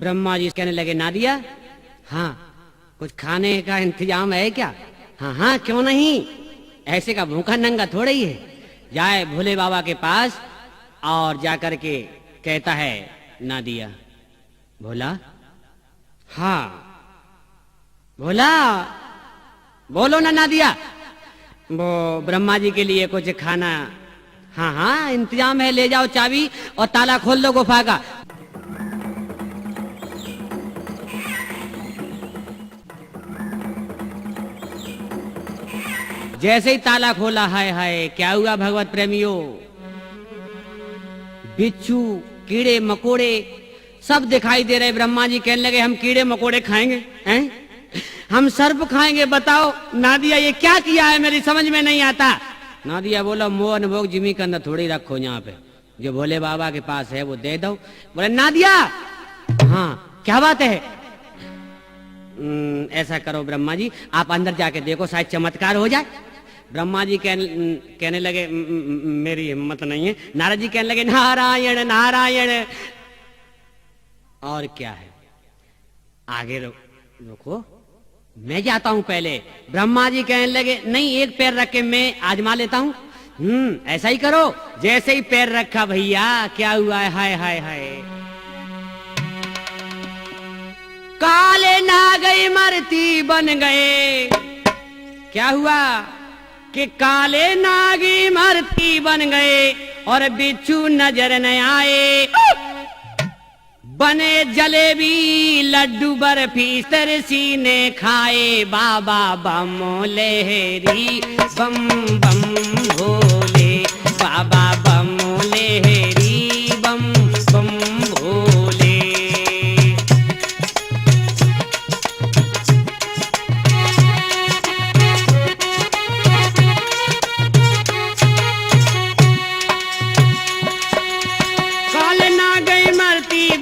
ब्रह्मा जी कहने लगे, नादिया, हाँ कुछ खाने का इंतजाम है क्या? हाँ हाँ क्यों नहीं, ऐसे का भूखा नंगा थोड़ा ही है। जाए भोले बाबा के पास और जाकर के कहता है, नादिया। भोला, हाँ भोला, बोलो ना नादिया। वो ब्रह्मा जी के लिए कुछ खाना, हाँ हाँ इंतजाम है, ले जाओ चाबी और ताला खोल दो गुफा का। जैसे ही ताला खोला, हाय हाय क्या हुआ भगवत प्रेमियों, बिच्छू कीड़े मकोड़े सब दिखाई दे रहे। ब्रह्मा जी कहने लगे, हम कीड़े मकोड़े खाएंगे हैं? हम सर्प खाएंगे? बताओ नादिया ये क्या किया है, मेरी समझ में नहीं आता। नादिया बोला, मोह अनुभोग जिमी के अंदर थोड़ी रखो, यहाँ पे जो भोले बाबा के पास है वो दे दो। बोले, नादिया हाँ क्या बात है? ऐसा करो ब्रह्मा जी, आप अंदर जाके देखो, शायद चमत्कार हो जाए। ब्रह्मा जी कहने लगे, मेरी हिम्मत नहीं है। नारद जी कहने लगे, नारायण नारायण। और क्या है, आगे रुको, मैं जाता हूं पहले। ब्रह्मा जी कहने लगे, नहीं एक पैर रख के मैं आजमा लेता हूं। ऐसा ही करो। जैसे ही पैर रखा भैया, क्या हुआ है, हाय हाय हाय, काले नागई मरती बन गए। क्या हुआ कि काले नागी मरती बन गए और बिच्छू नजर न आए। बने जलेबी लड्डू बर्फी तरसी ने खाए। बाबा बम लहरी बम बम भोले, बाबा बम लहरी बम बम भोले।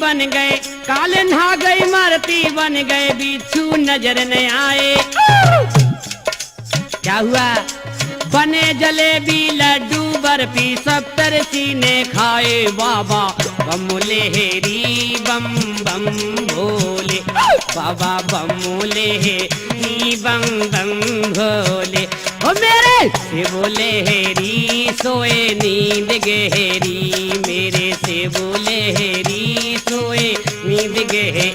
बन गए काले नहा गई मरती बन गए, बिच्छू नजर न आए। क्या हुआ, बने जलेबी लड्डू बर्फी सब तरसी ने खाए। बाबा बम लहरी बम बम भोले, बाबा बम लहरी बम बम भोले। ओ मेरे से बोले हेरी सोए नींद गहरी, मेरे से बोले हेरी सोए नींद गहरी।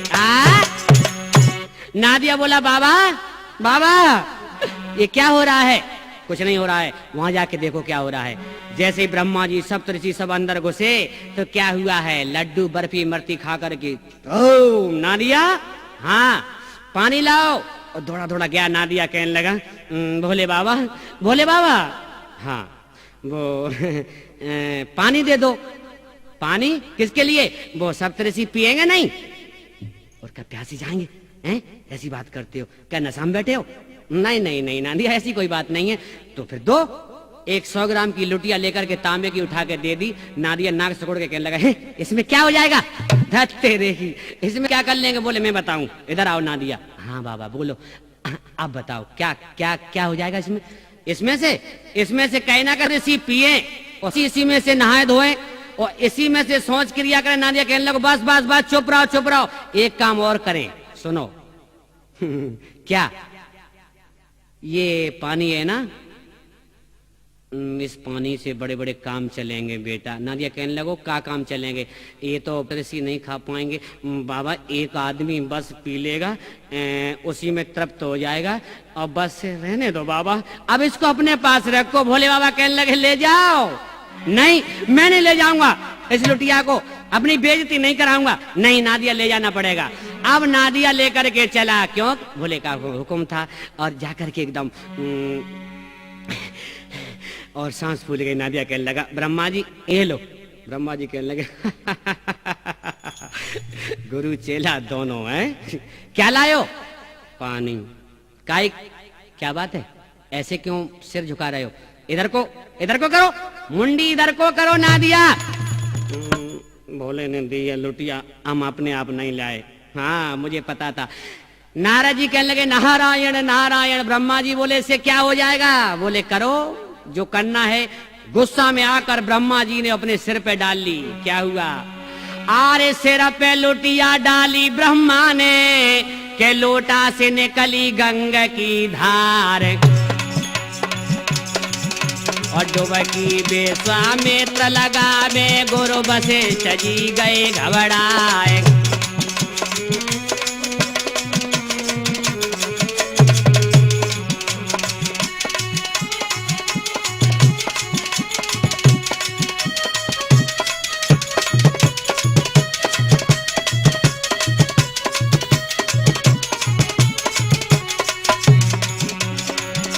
नादिया बोला, बाबा बाबा ये क्या हो रहा है? कुछ नहीं हो रहा है, वहां जाके देखो क्या हो रहा है। जैसे ही ब्रह्मा जी सप्तऋषि सब अंदर घुसे तो क्या हुआ है, लड्डू बर्फी मरती खा करके, ओ नादिया हाँ पानी लाओ। और थोड़ा थोड़ा गया, नादिया कहने लगा, भोले बाबा भोले बाबा हाँ वो पानी दे दो। पानी किसके लिए? वो सप्तऋषि पिएंगे नहीं और क्या प्यासे जाएंगे हैं? ऐसी बात करते हो, क्या नशा में बैठे हो? नहीं नहीं नहीं नादिया ऐसी कोई बात नहीं है। तो फिर दो। 100 ग्राम की लुटिया लेकर के तांबे की उठा के दे दी। नादिया नाक सकोड़ के कहने लगा, इसमें क्या हो जाएगा? तेरे ही इसमें क्या कर लेंगे? बोले मैं बताऊं, इधर आओ नादिया। हाँ बाबा बोलो, आप बताओ क्या क्या क्या हो जाएगा इसमें? इसमें से कहना कर ऋषि पिए और इसी में से नहाए धोए और इसी में से सोच क्रिया करें। नादिया कहने लगा, बस बस बस चुप रहो चुप रहो, एक काम और करें, सुनो। क्या? ये पानी है ना, इस पानी से बड़े बड़े काम चलेंगे बेटा। नादिया कहने लगो, क्या काम चलेंगे? ये तो कृषि नहीं खा पाएंगे बाबा, एक आदमी बस पी लेगा, उसी में तृप्त हो जाएगा और बस रहने दो बाबा, अब इसको अपने पास रखो। भोले बाबा कहने लगे, ले जाओ। नहीं मैं नहीं ले जाऊंगा इस लुटिया को, अपनी बेइज्जती नहीं कराऊंगा। नहीं नादिया ले जाना पड़ेगा। अब नादिया लेकर के चला, क्यों? भोले का हुक्म था। और जाकर के एकदम और सांस फूल गई। नादिया कहने लगा, ब्रह्मा जी ये लो। ब्रह्मा जी कहने लगे, गुरु चेला दोनों हैं। क्या लायो? पानी। काय क्या बात है, ऐसे क्यों सिर झुका रहे हो? इधर को करो, मुंडी इधर को करो नादिया। भोले ने दी लुटिया, हम अपने आप नहीं लाए। हाँ मुझे पता था। नारद जी कहने लगे, नारायण नारायण। ब्रह्मा जी बोले, इससे क्या हो जाएगा? बोले करो जो करना है। गुस्सा में आकर ब्रह्मा जी ने अपने सिर पे डाल ली। क्या हुआ? आरे सिर पे लुटिया डाली ब्रह्मा ने, के लोटा से निकली गंगा की धार। और डुबकी विश्वामित्र लगावे, गुरु वशिष्ठ जी गए घबराए।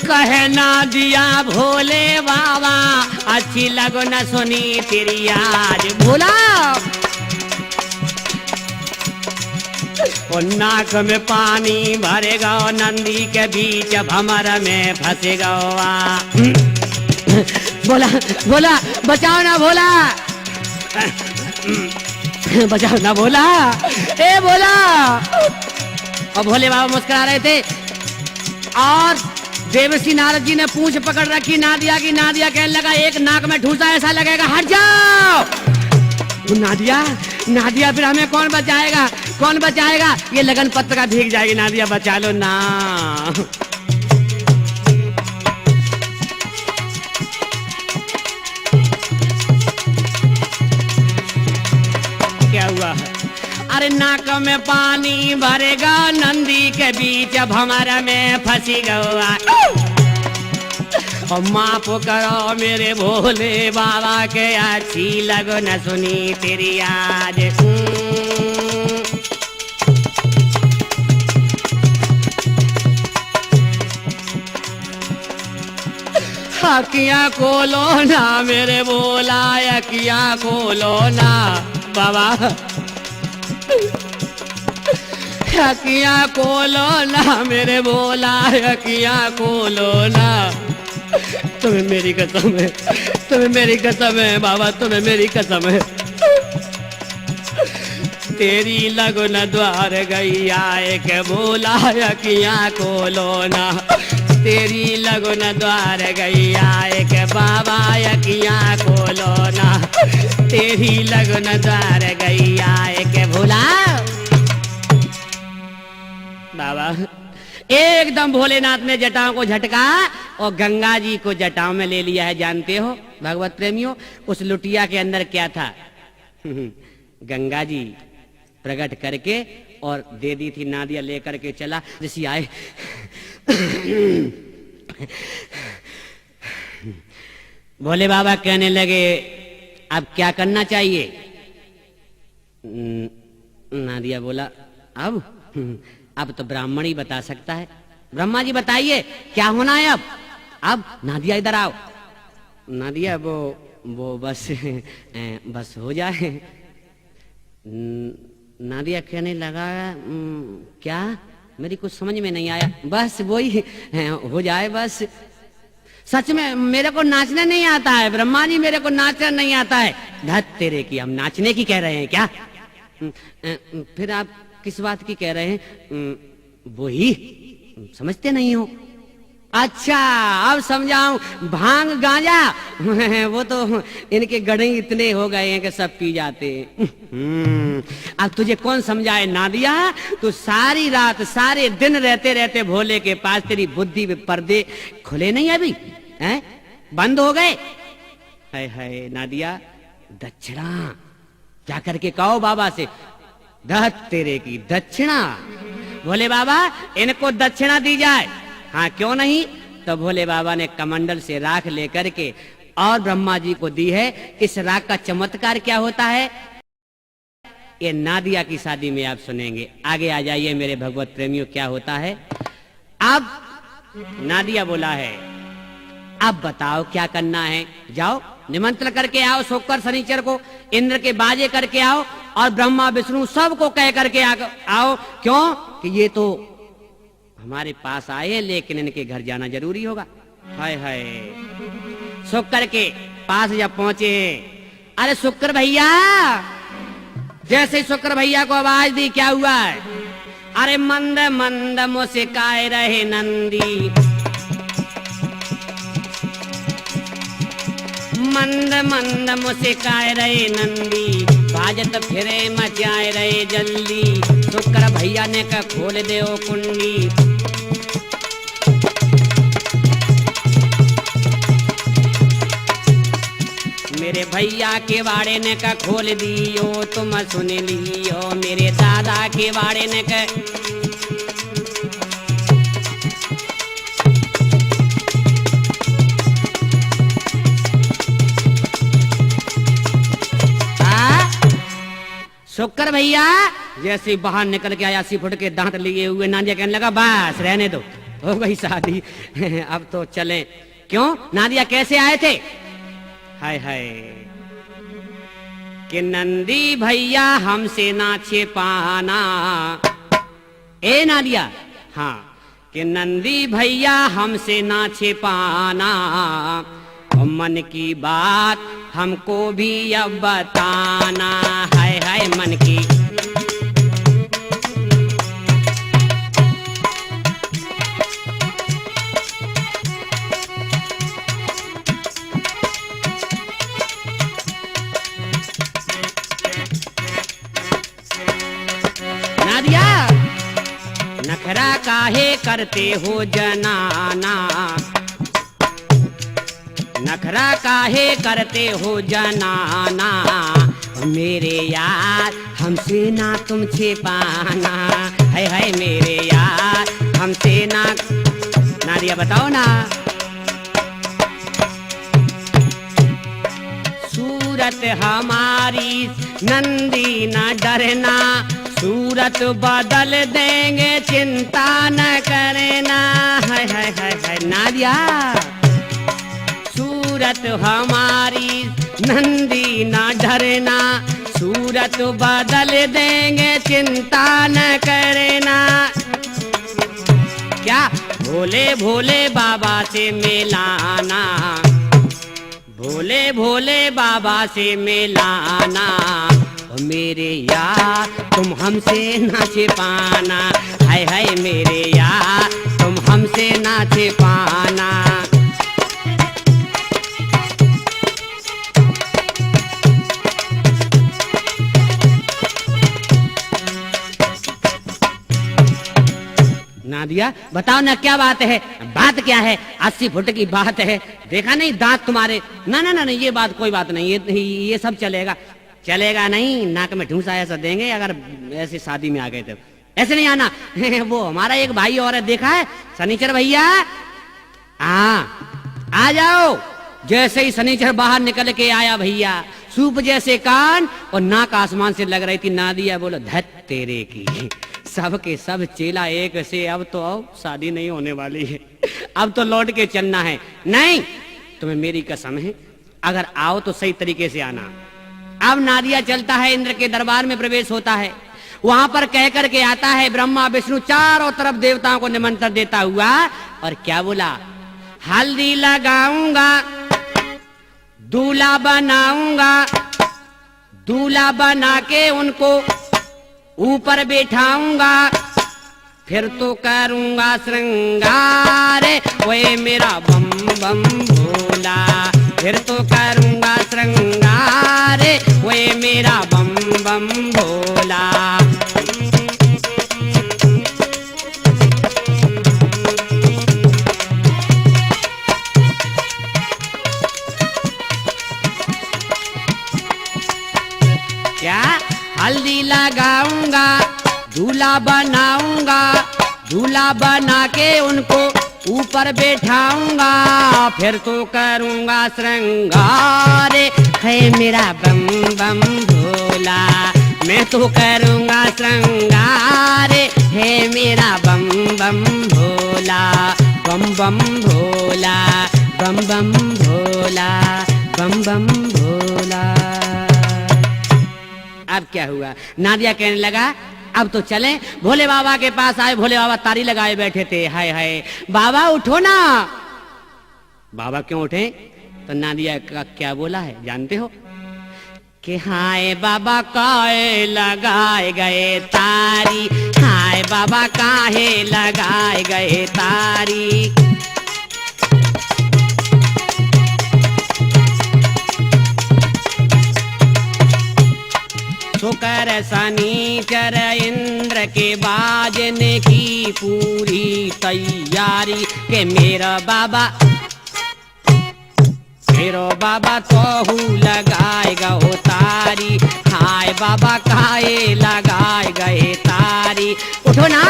कहे ना दिया भोले बाबा, अच्छी लगो न सुनी तेरी आज। भोला और नाक में पानी भरेगा, नंदी के बीच भमर में फंसेगा। बोला बोला बचाओ ना भोला, बचाओ ना भोला, ए भोला। और भोले बाबा मुस्कुरा रहे थे और देवर्षि नारद जी ने पूंछ पकड़ रखी नादिया की। नादिया कहने लगा, एक नाक में ठूसा ऐसा लगेगा, हट जाओ। नादिया नादिया फिर हमें कौन बचाएगा, कौन बचाएगा? ये लगन पत्र का भीग जाएगी, नादिया बचा लो ना। क्या हुआ? अरे नाक में पानी भरेगा, नंदी के बीच भंवर में फंसी गवा। और माफ करो मेरे भोले बाबा के, अच्छी लगो न सुनी तेरी आज। अखियां खोलो ना मेरे भोला, अखियां खोलो ना बाबा, अखियां खोलो ना मेरे भोला, अखियां खोलो ना। तुम्हें मेरी कसम है, तुम्हें मेरी कसम है बाबा, तुम्हें मेरी कसम है। तेरी लगन द्वार गई आए के भोला, अखियां खोलो ना। तेरी लगन द्वार गई आए के बाबा, अखियां खोलो ना। तेरी लगन द्वार गई आए के भोला। बाबा एकदम भोलेनाथ ने जटाओं को झटका और गंगा जी को जटाओं में ले लिया है। जानते हो भगवत प्रेमियों, उस लुटिया के अंदर क्या था? गंगा जी प्रकट करके और दे दी थी। नादिया लेकर के चला। ऋषि आए, भोले बाबा कहने लगे, अब क्या करना चाहिए? नादिया बोला, अब तो ब्राह्मण ही बता सकता है। ब्रह्मा जी बताइए क्या होना है अब? अब नादिया इधर आओ। नादिया वो बस हो जाए। नादिया कहने लगा, क्या? मेरी कुछ समझ में नहीं आया। बस वही हो जाए बस। सच में मेरे को नाचना नहीं आता है ब्रह्मा जी, मेरे को नाचना नहीं आता है। धत तेरे की, हम नाचने की कह रहे हैं क्या? फिर आप किस बात की कह रहे हैं? वही समझते नहीं हो? अच्छा अब समझाऊं। भांग गांजा वो तो इनके गड़े इतने हो गए हैं कि सब पी जाते हैं। अब तुझे कौन समझाए नादिया? तू सारी रात सारे दिन रहते रहते भोले के पास, तेरी बुद्धि में पर्दे खुले नहीं अभी हैं, बंद हो गए। हाय हाय नादिया, दक्षिणा जा करके कहो बाबा से। धत तेरे की दक्षिणा? भोले बाबा इनको दक्षिणा दी जाए? हाँ क्यों नहीं। तो भोले बाबा ने कमंडल से राख लेकर के और ब्रह्मा जी को दी है। इस राख का चमत्कार क्या होता है ये नादिया की शादी में आप सुनेंगे। आगे आ जाइए मेरे भगवत प्रेमियों, क्या होता है। अब नादिया बोला है, अब बताओ क्या करना है। जाओ निमंत्रण करके आओ शुक्र शनिचर को, इंद्र के बाजे करके आओ और ब्रह्मा विष्णु सबको कह करके आओ। क्यों कि ये तो हमारे पास आए हैं, लेकिन इनके घर जाना जरूरी होगा। हाय हाय, शुक्र के पास जब पहुंचे, अरे शुक्र भैया, जैसे शुक्र भैया को आवाज दी, क्या हुआ है? अरे मंद मंद मुस्काए रहे नंदी, मंद मंद मुस्काए रहे नंदी, आज तो फिरे मचाए रहे जल्दी, शुक्र भैया ने का खोल दे ओ कुंडी। मेरे भैया के बाड़े ने का खोल दियो, तुम सुन लियो मेरे दादा के बाड़े ने का। शुक्र भैया जैसे बाहर निकल के आया, 80 फुट के दांत लिए हुए, नादिया कहने लगा बस रहने दो, हो गई शादी। अब तो चलें। क्यों नादिया कैसे आए थे? हाय हाय कि नंदी भैया हमसे ना छिपाना। ए नादिया, हाँ कि नंदी भैया हमसे ना छिपाना, मन की बात हमको भी अब बताना। हाय हाय मन की। नादिया नखरा काहे करते हो जनाना, नखरा काहे करते हो जनाना, मेरे यार हमसे ना तुम छिपाना। है मेरे यार हमसे ना। नादिया बताओ ना। सूरत हमारी नंदी न डरना, सूरत बदल देंगे चिंता न करना। है नादिया सूरत हमारी नंदी न डरना, सूरत बदल देंगे चिंता न करना। क्या भोले भोले बाबा से मिलाना, भोले भोले बाबा से मिलाना, मेरे यार तुम हमसे ना छिपाना। है मेरे यार तुम हमसे ना छिपाना। नादिया बताओ ना क्या बात है? बात क्या है? 80 फुट की बात है, देखा नहीं दांत तुम्हारे। ना ना ना नहीं, ये बात कोई बात नहीं, ये सब चलेगा। चलेगा नहीं, नाक में ढूंसा ऐसा देंगे अगर ऐसी शादी में आ गए तो। ऐसे नहीं आना। वो हमारा एक भाई और है, देखा है शनिचर भैया। हाँ आ जाओ। जैसे ही शनिचर बाहर निकल के आया भैया, सूप जैसे कान और नाक आसमान से लग रही थी। नादिया बोलो धत तेरे की, सब के सब चेला एक से। अब तो आओ, शादी नहीं होने वाली है, अब तो लौट के चलना है। नहीं तुम्हें मेरी कसम है, अगर आओ तो सही तरीके से आना। अब नादिया चलता है, इंद्र के दरबार में प्रवेश होता है। वहां पर कह कर के आता है, ब्रह्मा विष्णु चारों तरफ देवताओं को निमंत्रण देता हुआ। और क्या बोला? हल्दी लगाऊंगा, दूल्हा बनाऊंगा, दूल्हा बना के उनको ऊपर बैठाऊंगा, फिर तो करूंगा श्रृंगार। ओए मेरा बम बम भोला, फिर तो करूंगा श्रृंगार। ओए मेरा बम बम भोला। क्या? हल्दी लगाऊंगा, दूल्हा बनाऊंगा, दूल्हा बना के उनको ऊपर बैठाऊंगा, फिर तो करूंगा श्रृंगार। है मेरा बम बम भोला, मैं तो करूंगा श्रृंगार। है मेरा बम बम भोला, बम बम भोला, बम बम भोला, बम बम भोला। अब क्या हुआ? नादिया कहने लगा अब तो चले। भोले बाबा के पास आए, भोले बाबा तारी लगाए बैठे थे। हाय हाय बाबा उठो ना। बाबा क्यों उठे? तो नादिया का क्या बोला है जानते हो? कि हाय बाबा काहे लगाए गए तारी, हाय बाबा काहे लगाए गए तारी। शुक्र शनिचर इंद्र के बाजने की पूरी तैयारी के मेरा बाबा तो लगाएगा हो तारी। हाय बाबा काहे लगाए गए तारी। उठो ना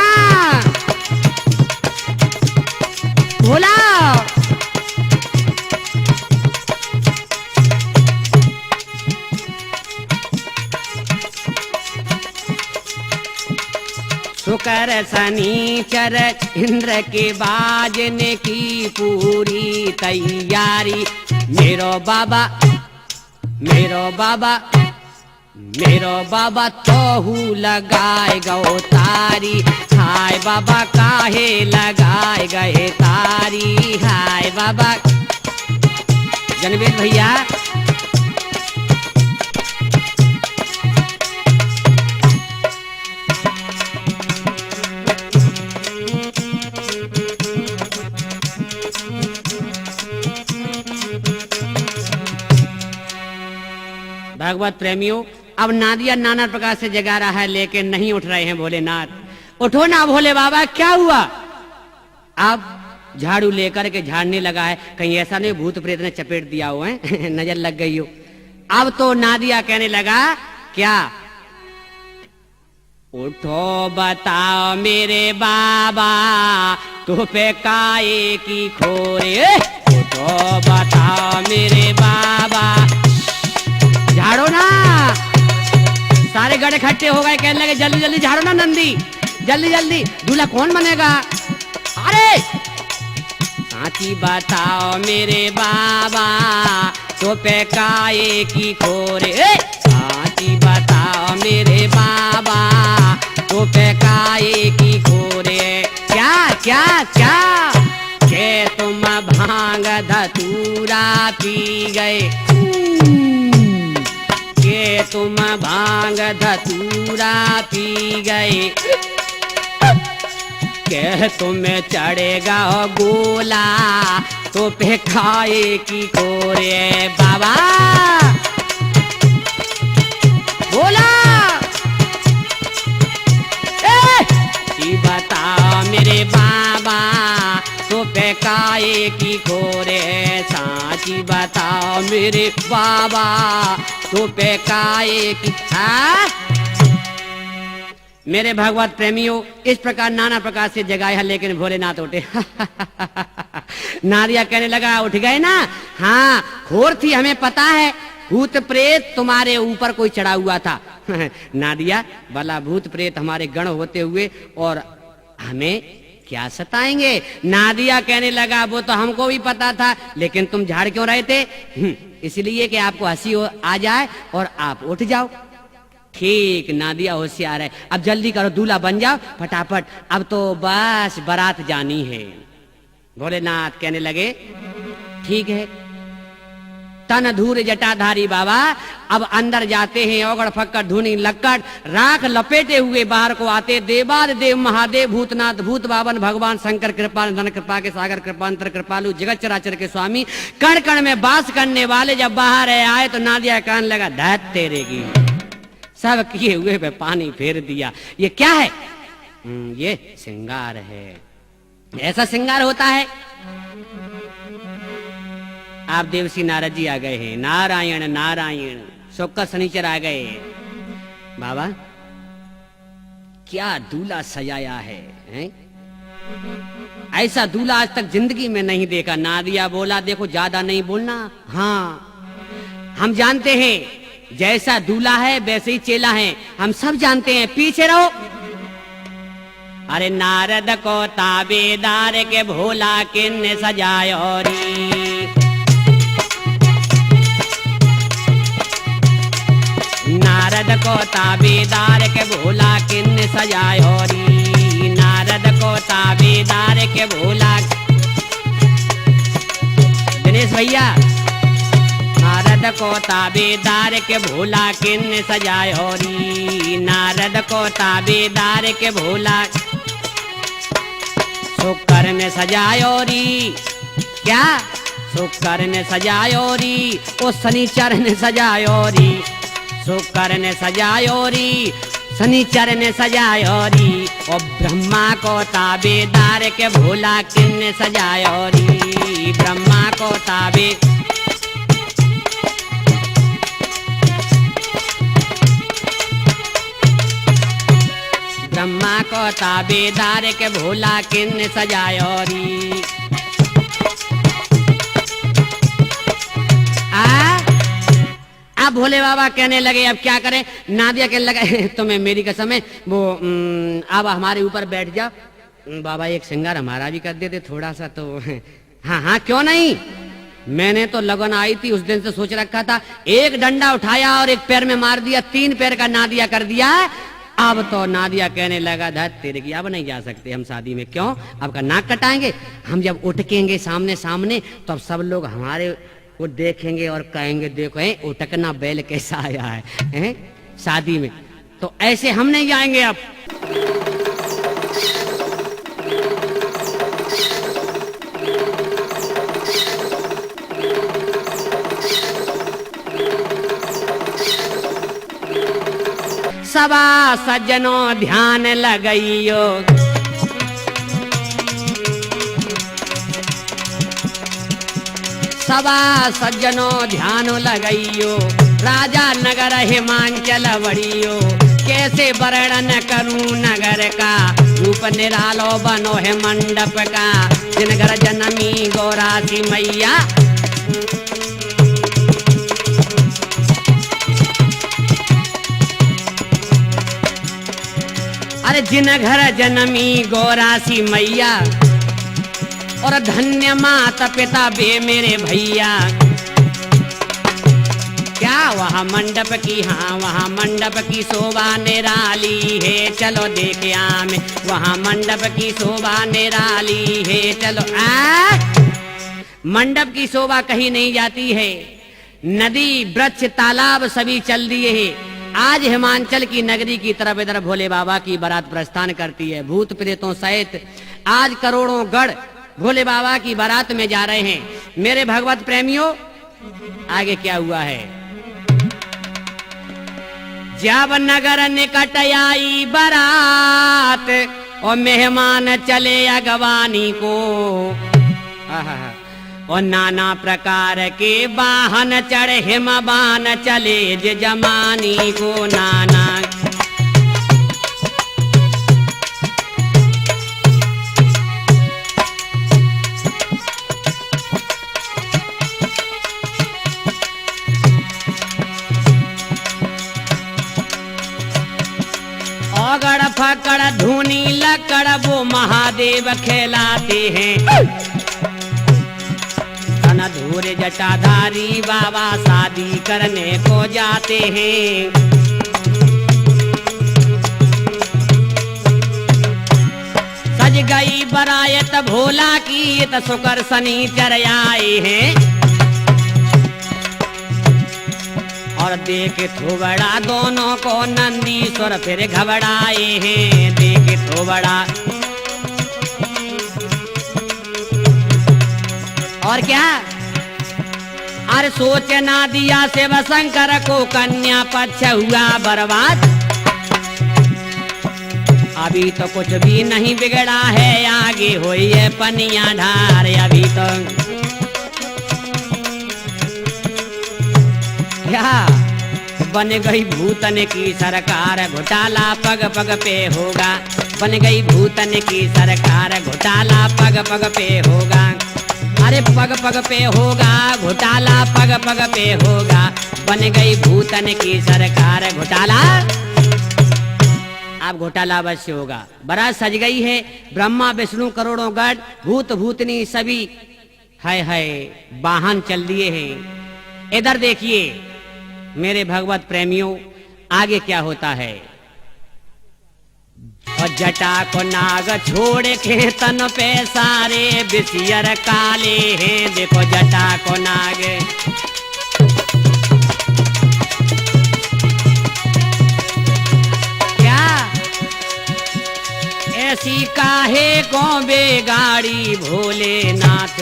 भोला। शुक्र शनिचर इंद्र के बाजने की पूरी तैयारी। मेरो बाबा तो लगाएगा ओ तारी। हाय बाबा काहे लगाए गए तारी। हाय बाबा जनवेद भैया भगवत प्रेमियों, अब नादिया नाना प्रकार से जगा रहा है लेकिन नहीं उठ रहे हैं भोलेनाथ। उठो ना भोले बाबा, क्या हुआ? अब झाड़ू लेकर के झाड़ने लगा है, कहीं ऐसा नहीं भूत प्रेत ने चपेट दिया हो है नजर लग गई हो। अब तो नादिया कहने लगा क्या? उठो बताओ मेरे बाबा तो पे काए की खोरे। उठो बताओ मेरे बाबा, झाड़ो ना। सारे गड़ इकट्ठे हो गए, कहने लगे जल्दी जल्दी झाड़ो ना नंदी, जल्दी जल्दी, दूल्हा कौन बनेगा? अरे साची बताओ मेरे बाबा तो पे काए की खोरे। साची बताओ मेरे बाबा तो पे काए की खोरे। क्या क्या क्या के तुम भांग धतूरा पी गए, के तुम भांग धतूरा पी गए, के तुम्हें चढ़ेगा गोला तो पे खाए की खोरे। बाबा बोला बताओ मेरे बाबा तो पे काए की खोरे। साची बताओ मेरे बाबा तो पे काए की। मेरे भगवत प्रेमियों, इस प्रकार नाना प्रकार से जगाए है लेकिन भोलेनाथ उठे। नादिया कहने लगा उठ गए ना? हाँ खोर थी, हमें पता है भूत प्रेत तुम्हारे ऊपर कोई चढ़ा हुआ था। नादिया भला भूत प्रेत हमारे गण होते हुए और हमें क्या सताएंगे? नादिया कहने लगा वो तो हमको भी पता था लेकिन तुम झाड़ क्यों रहे थे? इसलिए कि आपको हंसी आ जाए और आप उठ जाओ। ठीक, नादिया होशियार है। अब जल्दी करो, दूल्हा बन जाओ फटाफट, अब तो बस बारात जानी है। भोलेनाथ कहने लगे ठीक है। तन धूर जटाधारी बाबा अब अंदर जाते हैं, ओगड़ फक्कड़ धुनी लक्कड़ राख लपेटे हुए बाहर को आते। देवाद देव महादेव भूतनाथ भूत बावन भगवान शंकर कृपा धन कृपा के सागर कृपांतर कृपालु जगत चराचर के स्वामी कण कण में वास करने वाले जब बाहर आए तो नादिया कहने लगा धत तेरेगी, सब किए हुए पे पानी फेर दिया। ये क्या है? ये श्रृंगार है। ऐसा श्रृंगार होता है? आप देवसी नारद जी आ गए हैं। नारायण नारायण, शुक्र शनिचर आ गए। बाबा क्या दूल्हा सजाया है? ऐसा दूल्हा आज तक जिंदगी में नहीं देखा। नादिया बोला देखो ज्यादा नहीं बोलना। हाँ हम जानते हैं जैसा दूल्हा है वैसे ही चेला है, हम सब जानते हैं, पीछे रहो। अरे नारद को ताबेदार के भोला किन्ने सजायो री। नारद को ताबेदार के भोला किन्ने सजायो री। नारद को ताबेदार के भोला। दिनेश भैया, नारद को ताबेदार के भोला किन्ने सजायो री। नारद को ताबेदार के भोला शुक्र ने सजायो री। क्या? शुक्र ने सजायो री, ओ शनिचर ने सजायो री। शुक्र ने सजायोरी, शनिचर ने सजायोरी, और ब्रह्मा को ताबेदार के भोला किन्ने सजायोरी। ब्रह्मा को ताबे ब्रह्मा को ताबेदार के भोला किन्ने सजायोरी। अब भोले बाबा कहने लगे अब क्या करें। नादिया कहने लगे तुम्हें मेरी कसम है वो अब हमारे ऊपर बैठ जाओ। बाबा एक श्रृंगार हमारा भी कर देते थोड़ा सा तो। हाँ हाँ क्यों नहीं, मैंने तो लगन आई थी उस दिन से सोच रखा था, एक डंडा उठाया और एक पैर में मार दिया, 3 पैर का नादिया कर दिया। अब तो नादिया कहने लगा धत तेरे की अब नहीं जा सकते हम शादी में। क्यों, अब का नाक कटाएंगे हम, जब उठकेंगे सामने सामने तो अब सब लोग हमारे वो देखेंगे और कहेंगे देखो है उटकना बैल कैसा आया है शादी में, तो ऐसे हम नहीं जाएंगे अब। सबा सज्जनों ध्यान लगइयो, सबा सज्जनों ध्यान लगइयो, राजा नगर हिमांचल बड़ियो। कैसे वर्णन करूं नगर का, रूप निरालो बनो है मंडप का। जिनगर जनमी गौरासी मैया, अरे जिन घर जनमी गौरासी मैया, और धन्य माता पिता बे मेरे भैया। क्या वहाँ मंडप की, हाँ वहाँ मंडप की शोभा निराली है, चलो देख आमे वहाँ मंडप की शोभा निराली है। चलो मंडप की शोभा कहीं नहीं जाती है, नदी वृक्ष तालाब सभी चल दिए हैं। आज हिमांचल की नगरी की तरफ इधर भोले बाबा की बारात प्रस्थान करती है, भूत प्रेतों सहित आज करोड़ों गढ़ भोले बाबा की बारात में जा रहे हैं। मेरे भगवत प्रेमियों आगे क्या हुआ है। जब नगर निकट आई बारात, और मेहमान चले अगवानी को, और नाना प्रकार के वाहन चढ़े हिमबान चले जमानी को। नाना अगड़ फकड़ धूनी लकड़ वो महादेव खेलाते हैं। धूरे जटाधारी बाबा शादी करने को जाते हैं। सज गई बरायत भोला की, तो शुक्र शनिचर आए हैं। और देख थोबड़ा दोनों को नंदीश्वर फिर घबराए हैं। देख थोबड़ा और क्या, अरे सोचना दिया शिव शंकर को कन्या पक्ष हुआ बर्बाद। अभी तो कुछ भी नहीं बिगड़ा है, आगे हुई है पनिया ढार। अभी तो क्या बन गई भूतन की सरकार, घोटाला पग पग पे होगा। बन गई भूतन की सरकार, घोटाला पग पग पे होगा। अरे पग पग पे होगा घोटाला, पग पग पे होगा। बन गई भूतन की सरकार, घोटाला अब घोटाला अवश्य होगा। बारात सज गई है, ब्रह्मा विष्णु करोड़ों गढ़ भूत भूतनी सभी हाय हाय वाहन चल दिए हैं। इधर देखिए मेरे भगवत प्रेमियों आगे क्या होता है। और जटा को नाग छोड़ के तन पे सारे बिसियर काले हैं। देखो जटा को नाग, क्या ऐसी काहे को बेगाड़ी भोलेनाथ।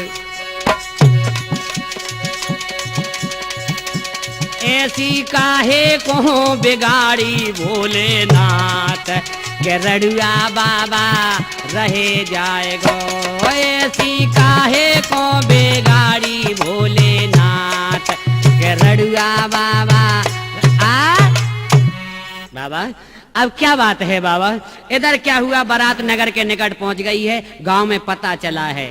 ऐसी काहे को बिगाड़ी भोलेनाथ के रड़ुआ बाबा रहे जाएगो। ऐसी काहे को बिगाड़ी भोलेनाथ के रड़ुआ बाबा। बाबा अब क्या बात है बाबा? इधर क्या हुआ? बारात नगर के निकट पहुंच गई है। गांव में पता चला है,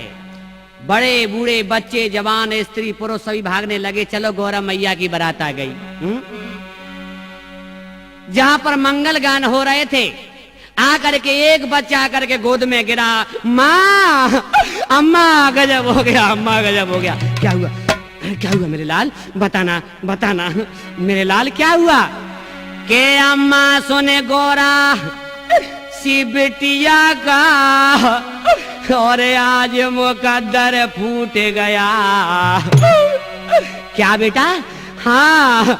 बड़े बूढ़े बच्चे जवान स्त्री पुरुष सभी भागने लगे। चलो गौरा मैया की बारात आ गई। जहां पर मंगल गान हो रहे थे, आकर के एक बच्चा आकर के गोद में गिरा। माँ, अम्मा गजब हो गया, अम्मा गजब हो गया। क्या हुआ? क्या हुआ मेरे लाल? बताना बताना मेरे लाल, क्या हुआ? के अम्मा सुने गौरा सी बिटिया का, और आज मुकद्दर फूट गया। क्या बेटा? हाँ,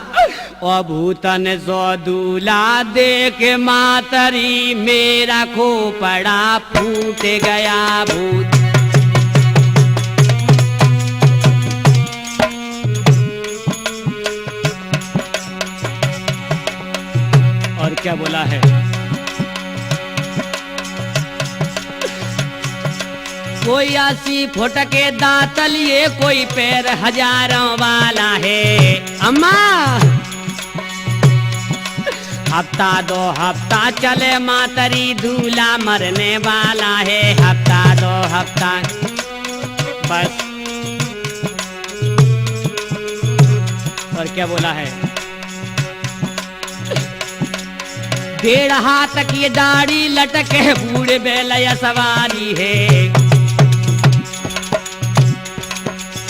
ओ भूतन सो दूल्हा देख मातरी, मेरा खोपड़ा फूट गया। भूत और क्या बोला है? कोई 80 फुट के दांत लिए, कोई पैर हजारों वाला है। अम्मा हफ्ता 2 हफ्ता चले मातरी, दूल्हा मरने वाला है। हफ्ता 2 हफ्ता बस। और क्या बोला है? 1.5 हाथ की दाढ़ी लटके, बूढ़े बैल सवारी है।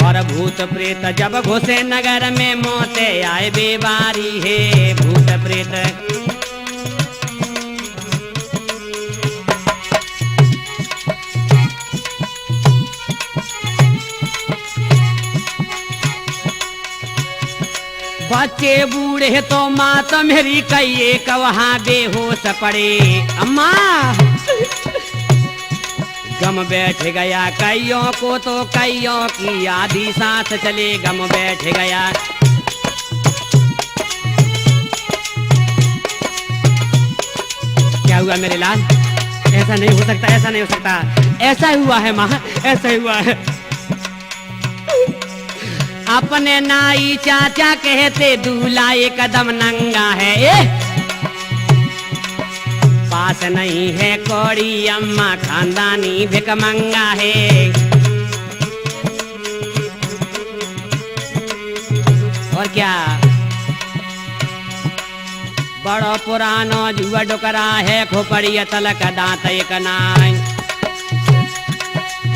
और भूत प्रेत जब घुसे नगर में, मौते आए बेबारी है। भूत प्रेत बच्चे बूढ़े तो मात मेरी कई एक वहां बेहोश पड़े। अम्मा गम बैठ गया कईयों को, तो कईयों की आधी सांस चले। गम बैठ गया। क्या हुआ मेरे लाल? ऐसा नहीं हो सकता, ऐसा नहीं हो सकता। ऐसा हुआ है माँ, ऐसा ही हुआ है। अपने नाई चाचा कहते, दूल्हा एक कदम नंगा है। पास नहीं है कौड़ी, अम्मा खानदानी भिकमंगा है। और क्या? बड़ो पुरानो जुआ डुकरा है, खोपड़ी तलक दांत एक नाई।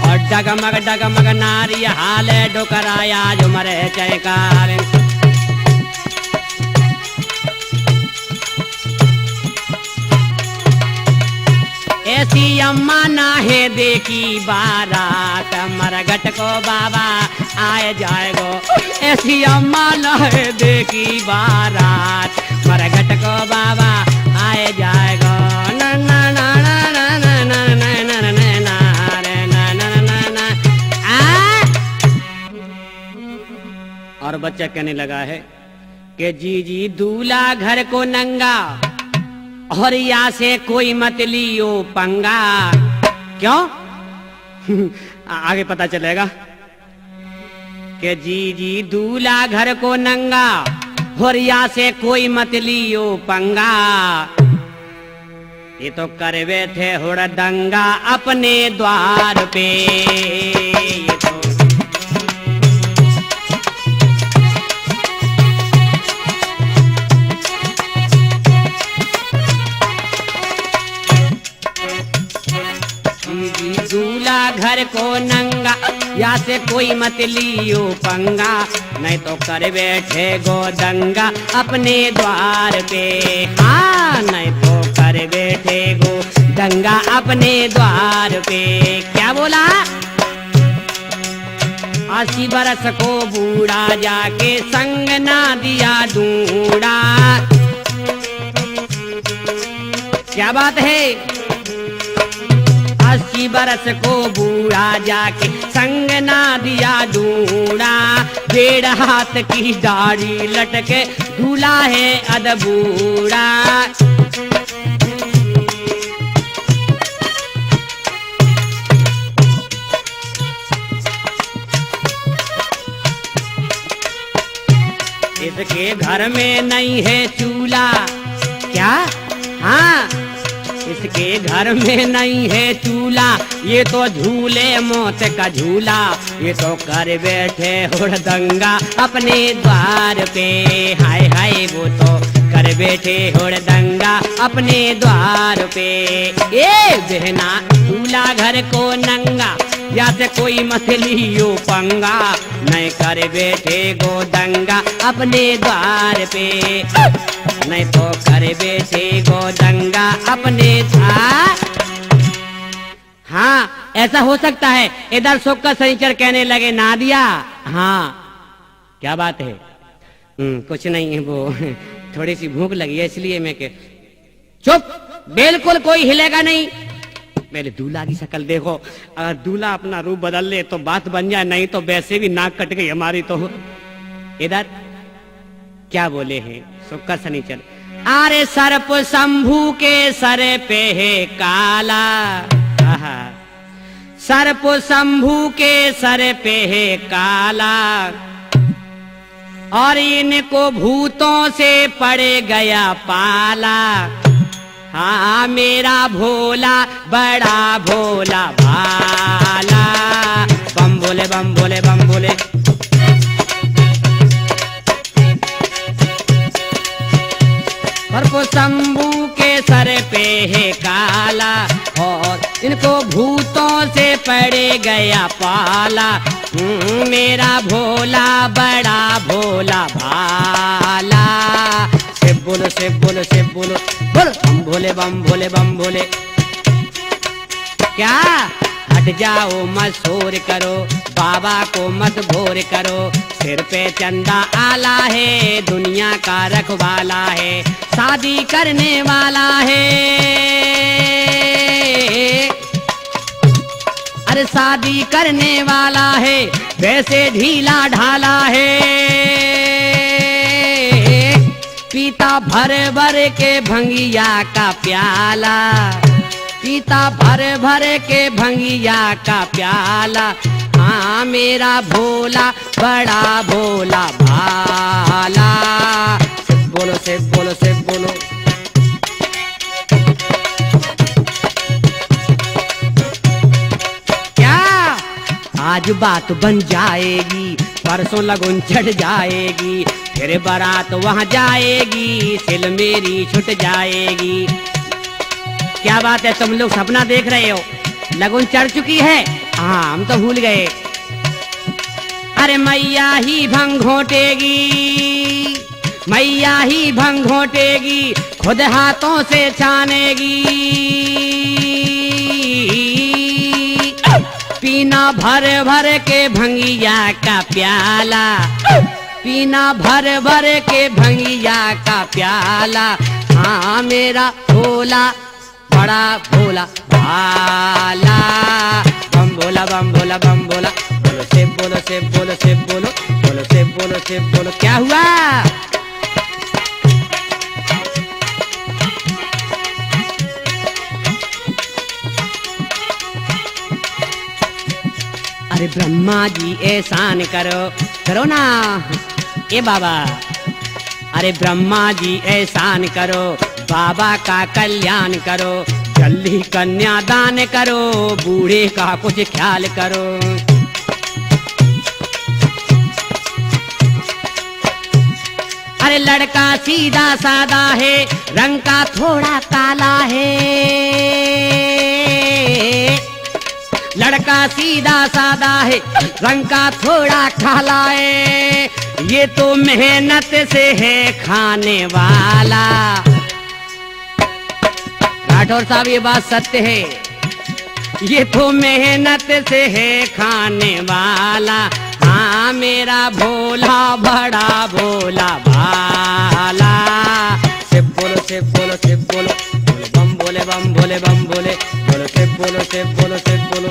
और डगमग नारी हाल डुकराया जो मरे चयकार। ऐसी अम्मा नाहे देखी बारात, मरघट को बाबा आए जाएगो। ऐसी अम्मा नाहे देखी बारात, मरघट को बाबा आए जाएगो। ना ना ना ना ना ना ना ना ना ना ना ना और बच्चा कहने लगा है कि जी दूल्हा घर को नंगा, और या से कोई मत लियो पंगा। क्यों? आगे पता चलेगा कि जी दूल्हा घर को नंगा, और या से कोई मत लियो पंगा। ये तो करवे थे हुड़दंगा अपने द्वार पे। ये तो दूल्हा घर को नंगा, या से कोई मत लियो पंगा। नहीं तो कर बैठे गो दंगा अपने द्वार पे। हाँ, नहीं तो कर बैठे गो दंगा अपने द्वार पे। क्या बोला? 80 बरस को बूढ़ा, जाके संग ना दिया ढूंढा। क्या बात है? 80 बरस को बूढ़ा जाके संग ना दिया ढूंढा। 1.5 हाथ की दाढ़ी लटके दूल्हा है अधबूढ़ा। इसके घर में नहीं है चूल्हा। क्या? हाँ, इसके घर में नहीं है चूल्हा, ये तो झूले मौत का झूला। ये तो कर बैठे हुड़दंगा अपने द्वार पे। हाय हाय वो तो कर बैठे हुड़दंगा अपने द्वार पे। ए बहना दूल्हा घर को नंगा, या से कोई मछलियो पंगा, नहीं कर बैठे गो दंगा अपने द्वार पे। नहीं तो कर बैठे गो दंगा अपने द्वार। हाँ, ऐसा हो सकता है। इधर सुख का सनीचर कहने लगे नादिया। हाँ, क्या बात है? कुछ नहीं है, वो थोड़ी सी भूख लगी है इसलिए मैं के। चुप, बिल्कुल कोई हिलेगा नहीं। पहले दूल्हा की शक्ल देखो, अगर दूल्हा अपना रूप बदल ले तो बात बन जाए, नहीं तो वैसे भी नाक कट गई हमारी तो। इधर क्या बोले हैं सुक्का सनीचर? अरे सर्प शंभू के सर पे है काला। सर्प शंभू के सर पे है काला, और इनको भूतों से पड़ गया पाला। हाँ मेरा भोला बड़ा भोला भाला। बम बोले बम बोले बम बोले। सर्प शंभू के सर पे है काला, और इनको भूतों से पड़ गया पाला। मेरा भोला बड़ा भोला भाला। शिव बोलो शिव बोलो शिव बोलो, बोलो बम भोले बम भोले बम भोले। क्या? हट जाओ मत शोर करो, बाबा को मत भोर करो। सिर पे चंदा आला है, दुनिया का रखवाला है, शादी करने वाला है। अरे शादी करने वाला है, वैसे ढीला ढाला है। पीता भर भर के भंगिया का प्याला। पीता भर भर के भंगिया का प्याला। हाँ मेरा भोला बड़ा भोला भाला। शिव बोलो शिव बोलो शिव बोलो। क्या? आज बात बन जाएगी, परसों लगन चढ़ जाएगी, फिर बारात वहां जाएगी, सिल मेरी छुट जाएगी। क्या बात है, तुम लोग सपना देख रहे हो? लगन चढ़ चुकी है? हाँ, हम तो भूल गए। अरे मैया ही भंग घोटेगी, मैया ही भंग घोटेगी, खुद हाथों से छानेगी। पीना भर भर के भंगिया का प्याला। पीना भर भर के भंगिया का प्याला। हाँ मेरा भोला बड़ा भोला भाला। बम भोला बम भोला बम भोला। बोलो शिव बोलो शिव बोलो शिव बोलो। बोलो शिव बोलो शिव बोलो। क्या हुआ? अरे ब्रह्मा जी एहसान करो, करो ना ए बाबा। अरे ब्रह्मा जी एहसान करो, बाबा का कल्याण करो, जल्दी कन्यादान करो, बूढ़े का कुछ ख्याल करो। अरे लड़का सीधा सादा है, रंग का थोड़ा काला है। लड़का सीधा सादा है, रंग का थोड़ा काला है, ये तो मेहनत से है खाने वाला। राठौर साहब ये बात सत्य है, ये तो मेहनत से है खाने वाला। हाँ मेरा भोला बड़ा भोला भाला। शिव बोलो शिव बोलो शिव बोलो। बोलो बम बोले बम बोले बम बोले। बोलो शिव बोलो शिव बोलो शिव बोलो।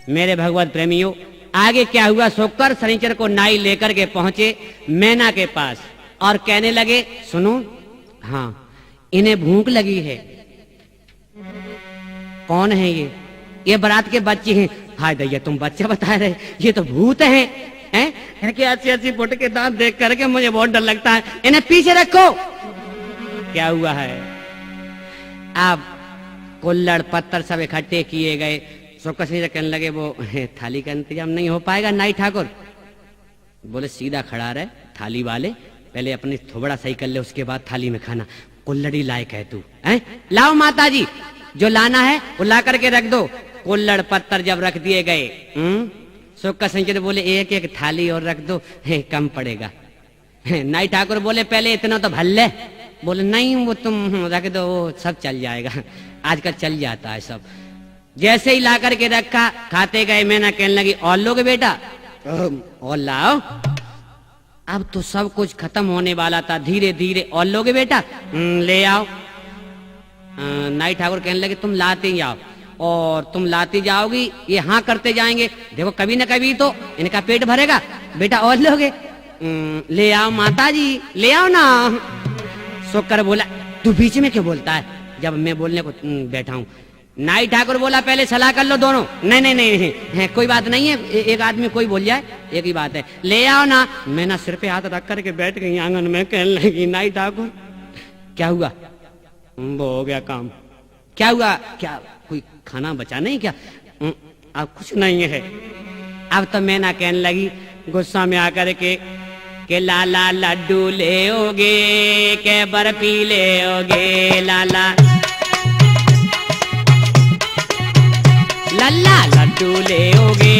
मेरे भगवत प्रेमियों, आगे क्या हुआ? सोकर शनिचर को नाई लेकर के पहुंचे मैना के पास और कहने लगे, सुनो, हाँ, इन्हें भूख लगी है। कौन है ये? ये बारात के बच्चे हैं। हाय दैया, तुम बच्चा बता रहे, ये तो भूत हैं। हैं? इनके अच्छी अच्छी फुट के दांत देख करके मुझे बहुत डर लगता है। इन्हें पीछे रखो। क्या हुआ है? अब कुल्लड़ पत्थर सब इकट्ठे किए गए। सोकर से कहने लगे, वो थाली का इंतजाम नहीं हो पाएगा नाई ठाकुर? बोले सीधा खड़ा रहे थाली वाले, पहले अपनी थोबड़ा सही कर ले, उसके बाद थाली में खाना। कुल्लड़ी लायक है तू, हैं? लाओ माता जी, जो लाना है वो ला करके रख दो। कुल्लड़ पत्थर जब रख दिए गए, सोकर सिंह बोले एक एक थाली और रख दो, कम पड़ेगा। नाई ठाकुर बोले पहले इतना तो भर ले। बोले नहीं, वो तुम रख दो, वो सब चल जाएगा, आजकल चल जाता है सब। जैसे ही ला करके रखा, खाते गए। मैंने कहने लगी, और लोगे बेटा? और लाओ। अब तो सब कुछ खत्म होने वाला था। धीरे धीरे, और लोगे बेटा? ले आओ। नाई ठाकुर कहने लगे, तुम लाते ही आओ, और तुम लाती जाओगी, ये हाँ करते जाएंगे। देखो कभी न कभी तो इनका पेट भरेगा। बेटा और लोगे? ले आओ माता जी, ले आओ ना। सोकर बोला, तू बीच में क्यों बोलता है जब मैं बोलने को बैठा हूँ? नाई ठाकुर बोला, पहले सलाह कर लो दोनों। नहीं नहीं नहीं, नहीं है, कोई बात नहीं है, एक आदमी कोई बोल जाए, एक ही बात है, ले आओ ना। मैं ना सिर पे हाथ रख करके बैठ गई आंगन में। कहने लगी, नाई ठाकुर क्या हुआ? वो हो गया काम। क्या हुआ? क्या कोई खाना बचा नहीं क्या? अब कुछ नहीं है। अब तो मैं ना कहने लगी गुस्सा में आकर के लाला लड्डू ले ओगे, के बर्फी ले ओगे, लाला लल्ला लड्डू ले ओगे,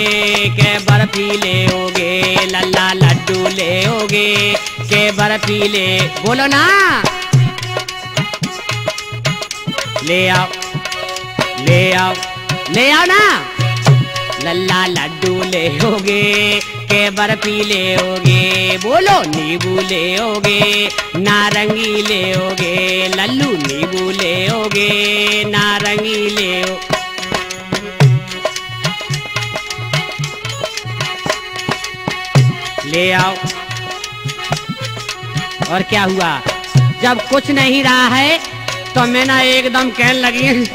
के बर्फी ले ओगे, लल्ला लड्डू ले ओगे, के बर्फी ले। बोलो ना, ले आओ ले आओ ले आओ ना। लल्ला लड्डू ले ओगे, के बर्फी ले ओगे। बोलो, नींबू ले ओगे, नारंगी ले ओगे, लल्लू नींबू ले ओगे, नारंगी ले ओ। ले आओ। और क्या हुआ? जब कुछ नहीं रहा है तो मैं ना एकदम कहने लगी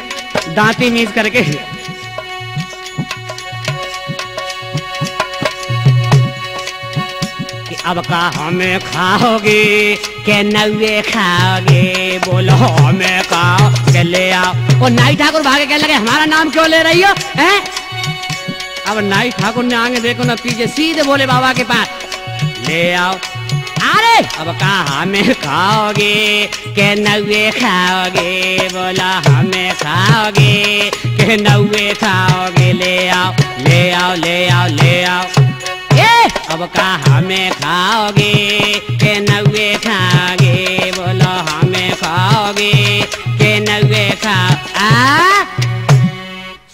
दांती मीज करके, कि अब का हमें खाओगे, के नवे खाओगे? बोलो हमें खाओ, के ले आओ। और नाई ठाकुर भागे कहने लगे, हमारा नाम क्यों ले रही हो? हैं? अब नाई ठाकुर ने आगे देखो ना पीछे, सीधे बोले बाबा के पास, ले आओ। अरे अब कहा हमें खाओगे, के नवे खाओगे? बोला हमें खाओगे, के नवे खाओगे? ले आओ ले आओ ले आओ ले आओ। अब कहा हमें खाओगे, के नवे खाओगे? बोलो हमें खाओगे, के नवे खाओ।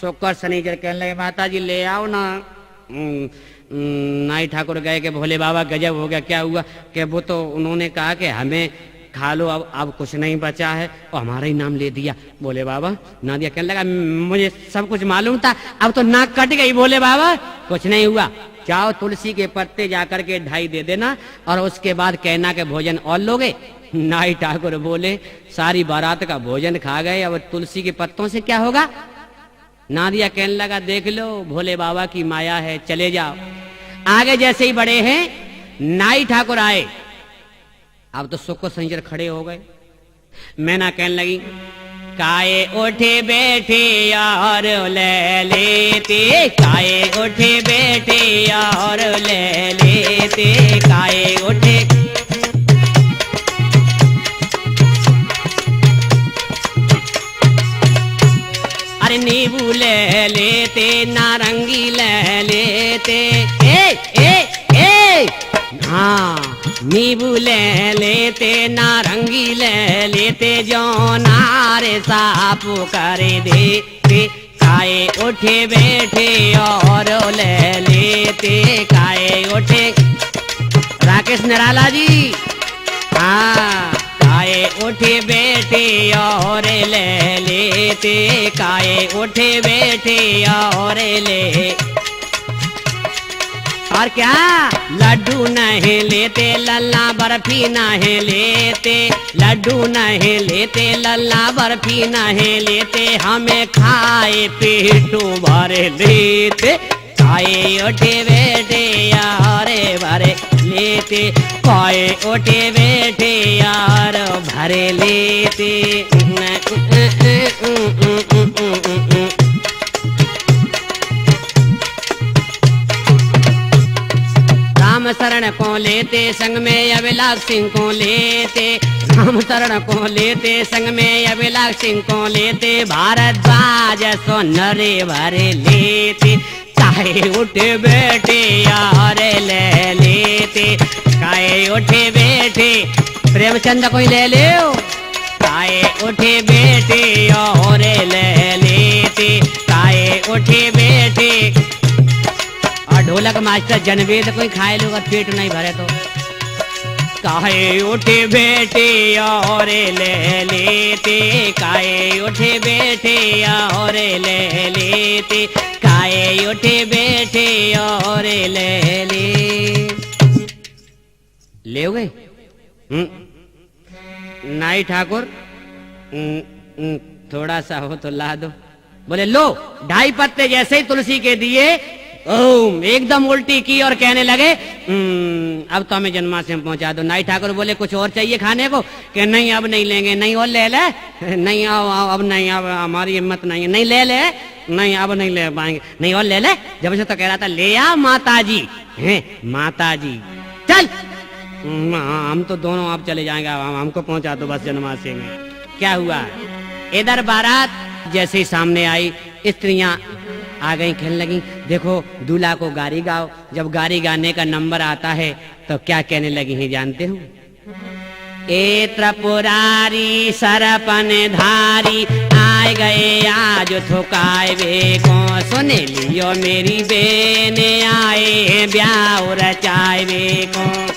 सोकर शनिचर कहने लगे, माता जी ले आओ ना। नाई ठाकुर गए कि भोले बाबा गजब हो गया। क्या हुआ? कि वो तो उन्होंने कहा कि हमें खा लो, अब कुछ नहीं बचा है, और हमारा ही नाम ले दिया। बोले बाबा ना दिया। कहने लगा, मुझे सब कुछ मालूम था, अब तो नाक कट गई। बोले बाबा कुछ नहीं हुआ, जाओ तुलसी के पत्ते जाकर के ढाई दे देना, और उसके बाद कहना के भोजन और लोगे। नाई ठाकुर बोले, सारी बारात का भोजन खा गए, अब तुलसी के पत्तों से क्या होगा? नादिया कहने लगा, देख लो भोले बाबा की माया है, चले जाओ। आगे जैसे ही बड़े हैं, नाई ठाकुर आए। अब तो सुख संजर खड़े हो गए। मैना कहने लगी, काए उठे बैठे और ले लेते, काए उठे बैठे और ले लेते, काए उठे। अरे नींबू ले लेते, नारंगी ले लेते, ए हाँ नींबू ले लेते, नारंगी ले लेते, जो नारे साफ करे देते, काए उठे बैठे और ले लेते, काए उठे। राकेश निराला जी, हाँ काए उठे बैठे और ले लेते, काए उठे बैठे और ले। और क्या लड्डू नहीं लेते, लल्ला बर्फी नहीं लेते, लड्डू नहीं लेते, लल्ला बर्फी नहीं लेते, हमें खाए पेटू भर लेते, खाए उठे बैठे यार भरे लेते, खाए उठे बैठे यार भरे लेते। राम शरण को लेते, संग में अभिलाष सिंह को लेते, राम शरण को लेते, संग में अभिलाष सिंह को लेते, भारद्वाज सो नरे भरे लेते, चाहे उठे बैठे यार ले लेते, काए उठे बैठे। प्रेमचंद कोई ले ले, काए उठे बैठे और ले लेते, काए उठे बैठे। और ढोलक मास्टर जनवेद कोई खाए लोग पेट नहीं भरे तो, काहे उठे बैठे और ले लेते, काहे उठे बैठे और ले लेते, काहे उठे बैठे और ले ले गए। नाई ठाकुर थोड़ा सा हो तो ला दो। बोले लो, 2.5 पत्ते जैसे ही तुलसी के दिए, ओम एकदम उल्टी की और कहने लगे अब तो हमें जन्माष्टमी पहुंचा दो। नाई ठाकुर बोले कुछ और चाहिए खाने को? कि नहीं अब नहीं लेंगे। नहीं और ले ले, नहीं आओ अब नहीं, अब हमारी हिम्मत नहीं है। नहीं ले ले, नहीं अब नहीं ले पाएंगे। नहीं और ले ले। जब से तो कह रहा था ले आ माता जी, हैं माता जी चल, हम तो दोनों आप चले जाएंगे, हमको पहुंचा दो बस जन्माष्टमी में। क्या हुआ, इधर बारात जैसे ही सामने आई, स्त्रियां आ गई, खेलने लगी। देखो दूल्हा को गारी गाओ। जब गारी गाने का नंबर आता है तो क्या कहने लगी हैं जानते हो? ए त्रिपुरारी सरपन धारी आए गए आज थुकाए वे को, सुन लियो मेरी बेन आए ब्याह रचाए वे को।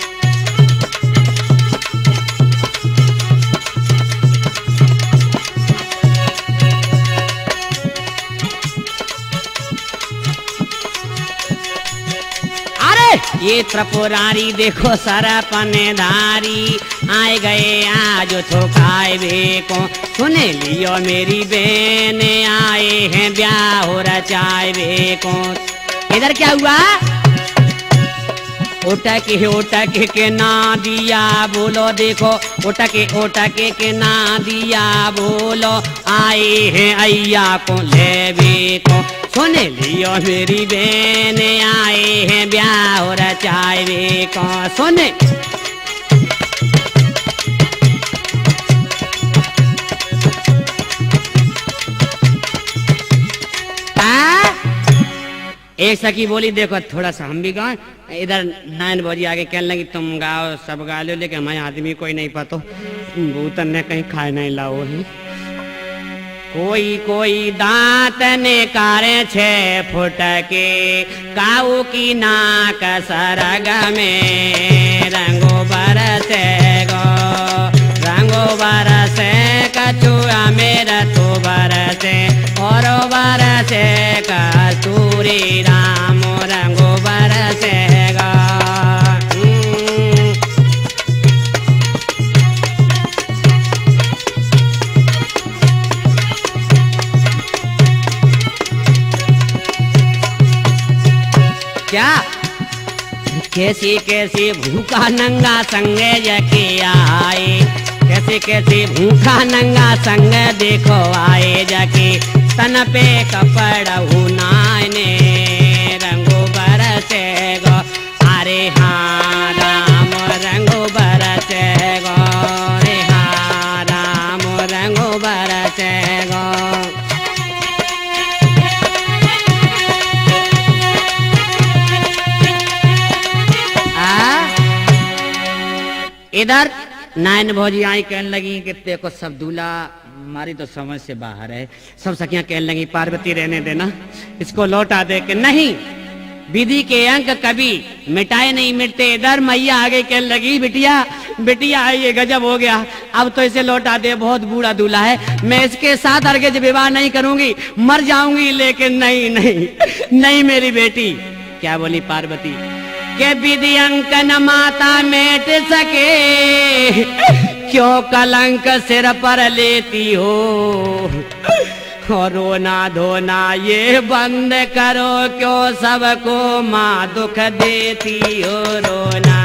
ये त्रिपुरारी देखो सरपन धारी आए गए आज थोकाए वे को, सुन लियो मेरी बेन आए हैं ब्याह रचाए वे को। इधर क्या हुआ, ओटके के ना दिया बोलो, देखो ओटके के ना दिया बोलो, आए हैं अय्या को लेवे को, सुन लियो मेरी बेन आए हैं ब्याह रचाए वे को। सुन एक सखी बोली देखो थोड़ा सा हम भी गाएं। इधर नायन भौजी आगे कहने लगी तुम गाओ, सब गा लो, लेकिन हमारे आदमी कोई नहीं पतो, भूतन ने कहीं खाए नहीं लाओ ही। कोई कोई दांत ने कारे 6 फुट के, काऊ की नाक सरग में, रंगो बरसे गो रंगो बरसे, कछुआ मेरा तो बरसे और बरसे कस्तूरी राम, रंगो बरसे गा। क्या कैसी कैसी भूखा नंगा संगे जके आए, कैसे कैसे भूखा नंगा संग देखो आए जाके, तन पे कपड़ा नाने रंगो बरसे गो, अरे हाँ राम रंगो बरसे गो, अरे हाँ राम रंगो बरसे गो। इधर नायन भौजी आई कहने लगी कि देखो सब दूल्हा हमारी तो समझ से बाहर है। सब सखियां कहने लगी पार्वती रहने देना, इसको लौटा दे। कि नहीं, विधि के अंक कभी मिटाए नहीं मिटते। इधर मैया आगे कहने लगी बिटिया बिटिया ये गजब हो गया, अब तो इसे लौटा दे, बहुत बूढ़ा दूल्हा है, मैं इसके साथ अर्घ्य विवाह नहीं करूंगी, मर जाऊंगी। लेकिन नहीं नहीं नहीं मेरी बेटी। क्या बोली पार्वती के विधि अंक न माता मेट सके, क्यों कलंक सिर पर लेती हो, और रोना धोना ये बंद करो, क्यों सबको माँ दुख देती हो रोना।